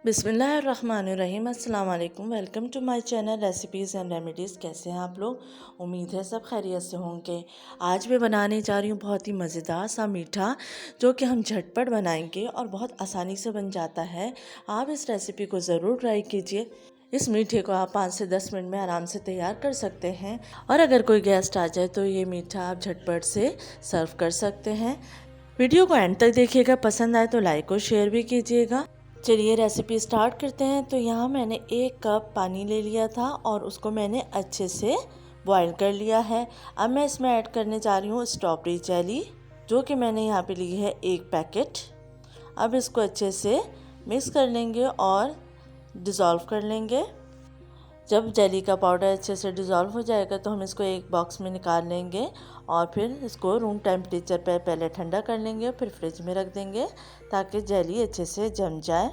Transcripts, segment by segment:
बिस्मिल्लाहिर्रहमानिर्रहीम। अस्सलाम वालेकुम। Welcome to my channel recipes and remedies. कैसे हैं आप लोग? उम्मीद है सब खैरियत से होंगे। आज मैं बनाने जा रही हूँ बहुत ही मज़ेदार सा मीठा, जो कि हम झटपट बनाएंगे और बहुत आसानी से बन जाता है। आप इस रेसिपी को ज़रूर ट्राई कीजिए। इस मीठे को आप 5 से 10 मिनट में आराम से तैयार कर सकते हैं और अगर कोई गेस्ट आ जाए तो ये मीठा आप झटपट से सर्व कर सकते हैं। वीडियो को एंड तक देखिएगा। पसंद आए तो लाइक और शेयर भी कीजिएगा। चलिए रेसिपी स्टार्ट करते हैं। तो यहाँ मैंने 1 कप पानी ले लिया था और उसको मैंने अच्छे से बॉईल कर लिया है। अब मैं इसमें ऐड करने जा रही हूँ स्ट्रॉबेरी जेली, जो कि मैंने यहाँ पे ली है 1 पैकेट। अब इसको अच्छे से मिक्स कर लेंगे और डिज़ोल्व कर लेंगे। जब जेली का पाउडर अच्छे से डिज़ोल्व हो जाएगा तो हम इसको एक बॉक्स में निकाल लेंगे और फिर इसको रूम टेम्परेचर पर पहले ठंडा कर लेंगे, फिर फ्रिज में रख देंगे ताकि जेली अच्छे से जम जाए।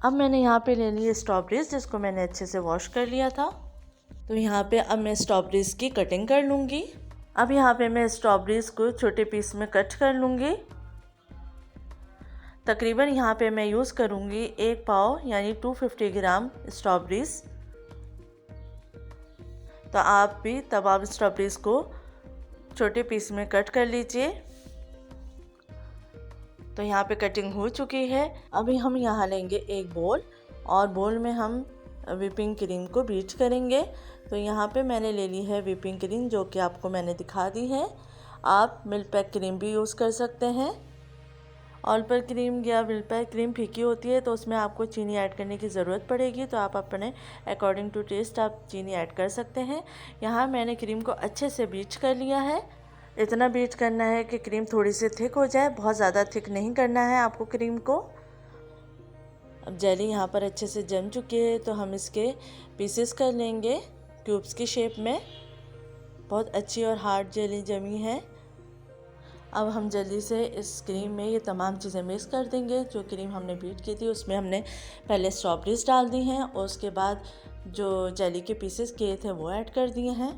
अब मैंने यहाँ पे ले ली स्ट्रॉबेरीज, जिसको मैंने अच्छे से वॉश कर लिया था। तो यहाँ पे अब मैं स्ट्रॉबेरीज की कटिंग कर लूँगी। अब यहाँ पे मैं स्ट्रॉबेरीज को छोटे पीस में कट कर लूँगी। तकरीबन यहाँ पे मैं यूज़ करूँगी 1 पाव यानी 250 ग्राम स्ट्रॉबेरीज़। तो आप भी तब आप स्ट्रॉबेरीज़ को छोटे पीस में कट कर लीजिए। तो यहाँ पे कटिंग हो चुकी है। अभी हम यहाँ लेंगे एक बोल और बोल में हम व्हिपिंग क्रीम को बीट करेंगे। तो यहाँ पे मैंने ले ली है व्हिपिंग क्रीम, जो कि आपको मैंने दिखा दी है। आप मिल्क पैक क्रीम भी यूज़ कर सकते हैं। ऑल पर क्रीम या मिल्क पैक क्रीम फीकी होती है तो उसमें आपको चीनी ऐड करने की ज़रूरत पड़ेगी, तो आप अपने अकॉर्डिंग टू टेस्ट आप चीनी ऐड कर सकते हैं। यहाँ मैंने क्रीम को अच्छे से बीट कर लिया है। इतना बीट करना है कि क्रीम थोड़ी सी थिक हो जाए, बहुत ज़्यादा थिक नहीं करना है आपको क्रीम को। अब जेली यहाँ पर अच्छे से जम चुकी है तो हम इसके पीसेस कर लेंगे क्यूब्स की शेप में। बहुत अच्छी और हार्ड जेली जमी है। अब हम जल्दी से इस क्रीम में ये तमाम चीज़ें मिक्स कर देंगे। जो क्रीम हमने बीट की थी उसमें हमने पहले स्ट्रॉबेरीज डाल दी हैं और उसके बाद जो जेली के पीसेस किए थे वो ऐड कर दिए हैं।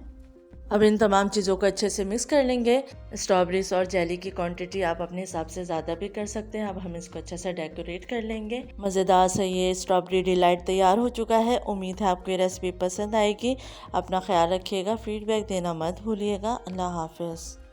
अब इन तमाम चीज़ों को अच्छे से मिक्स कर लेंगे। स्ट्रॉबेरीज और जेली की क्वांटिटी आप अपने हिसाब से ज़्यादा भी कर सकते हैं। अब हम इसको अच्छे से डेकोरेट कर लेंगे। मज़ेदार से ये स्ट्रॉबेरी डिलाइट तैयार हो चुका है। उम्मीद है आपको ये रेसिपी पसंद आएगी। अपना ख्याल रखिएगा, फीडबैक देना मत भूलिएगा। अल्लाह हाफ़िज़।